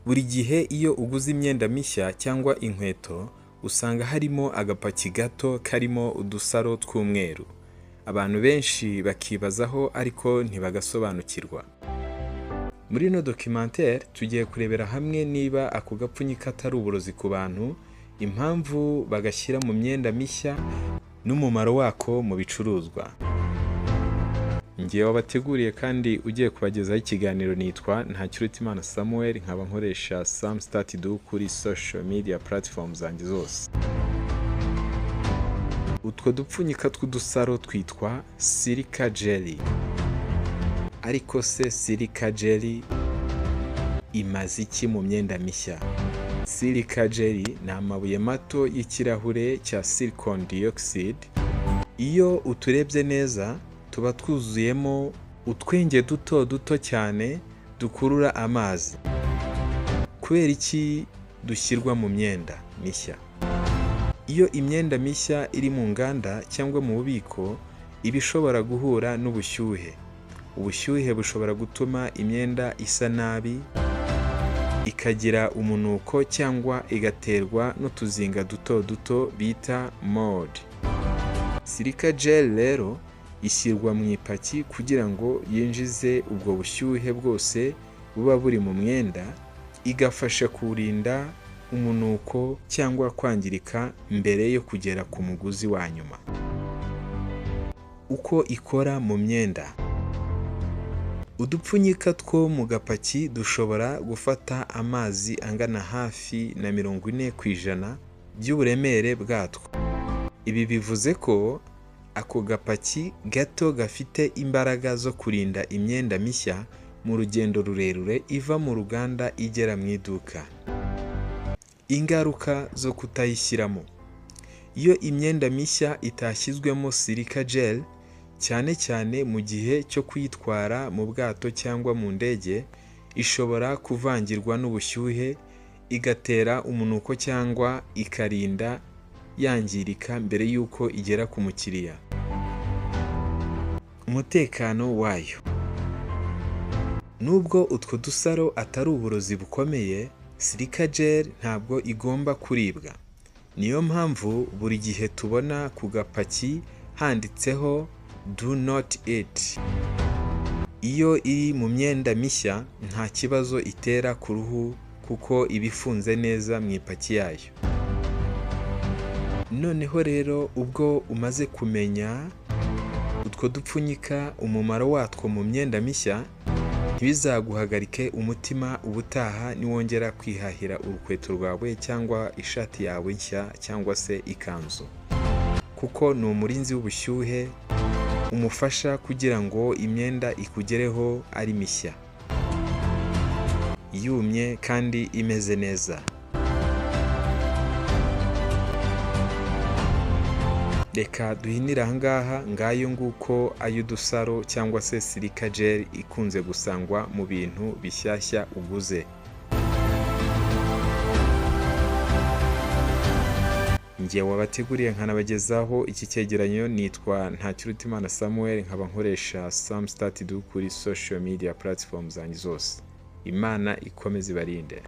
Buri gihe iyo uguze imyenda mishya cyangwa inkweto usanga harimo agapaki gato karimo udusaro tw'umweru. Abantu benshi bakibazaho ariko ntibagasobanukirwa. Muri ino documentaire tugiye kurebera hamwe niba ako gapfunyika atari uburozi ku bantu, impamvu bagashyira mu myenda mishya n'umumaro wako mu bicuruzwa. Ngiye wabateguriye kandi ugiye kubagezaho ikiganiro nitwa Ntakirutimana Samuel, nkaba nkoresha Sam Start Do kuri social media platforms zanjye zose. Utwo dupfunyika tw'udusaro twitwa silica jelly. Ariko se silica jelly imaze iki mu myenda mishya? Silica jelly ni amabuye mato y'ikirahure cya silicon dioxide. Iyo uturebye neza tuba twuzuyemo utwenge duto duto cyane dukurura amazi. Kubera iki dushyirwa mu myenda mishya? Iyo imyenda mishya iri mu nganda cyangwa mu bubiko iba ishobora guhura n'ubushyuhe. Ubushyuhe bushobora gutuma imyenda isa nabi, ikagira umunuko cyangwa igaterwa n'utuzinga duto duto bita mold. Silica gel rero ishyirwa mu ipaki kugira ngo yinjize ubwo bushyuhe bwose buba buri mu mwenda, igafasha kurinda umunuko cyangwa kwangirika mbere yo kugera ku muguzi wa nyuma. Uko ikora mu myenda. Udupfunyika two mu gapaki dushobora gufata amazi angana hafi na 40% by'uburemere bwatwo. Ibi bivuze ko ako gapaki gato gafite imbaraga zo kurinda imyenda mishya mu rugendo rurerure iva mu ruganda igera mu iduka. Ingaruka zo kutayishyiramo. Iyo imyenda mishya itashyizwemo silica gel, cyane cyane mu gihe cyo kuyitwara mu bwato cyangwa mu ndege, ishobora kuvangirwa n'ubushyuhe, igatera umunuko cyangwa ikarinda yangirika mbere y'uko igera ku mukiriya. Umutekano wayo. Nubwo utwo dusaro atari uburozi bukomeye, silica gel ntabwo igomba kuribwa. Niyo mpamvu buri gihe tubona ku gapaki handitseho do not eat. Iyo iri mu myenda mishya nta kibazo itera ku ruhu kuko iba ifunze neza mu ipaki yayo. Noneho rero ubwo umaze kumenya utwo dupfunyika umumaro watwo mu myenda mishya, ntibizaguhagarike umutima ubutaha niwongera kwihahira urukweto rwawe cyangwa ishati yawe nshya cyangwa se ikanzu, kuko ni umurinzi w'ubushyuhe, umufasha kugira ngo imyenda ikugereho ari mishya, yumye kandi imeze neza. Reka duhinire ahangaha, ngayo nguko ay'udusaro cyangwa se silica gel ikunze gusangwa mu bintu bishyashya uguze. Ngiye wabateguriye nkanabagezaho iki cyegeranyo nitwa Ntakirutimana Samuel, nkaba nkoresha Sam Start Do kuri social media platforms zanjye zose. Imana ikomeze ibarinde.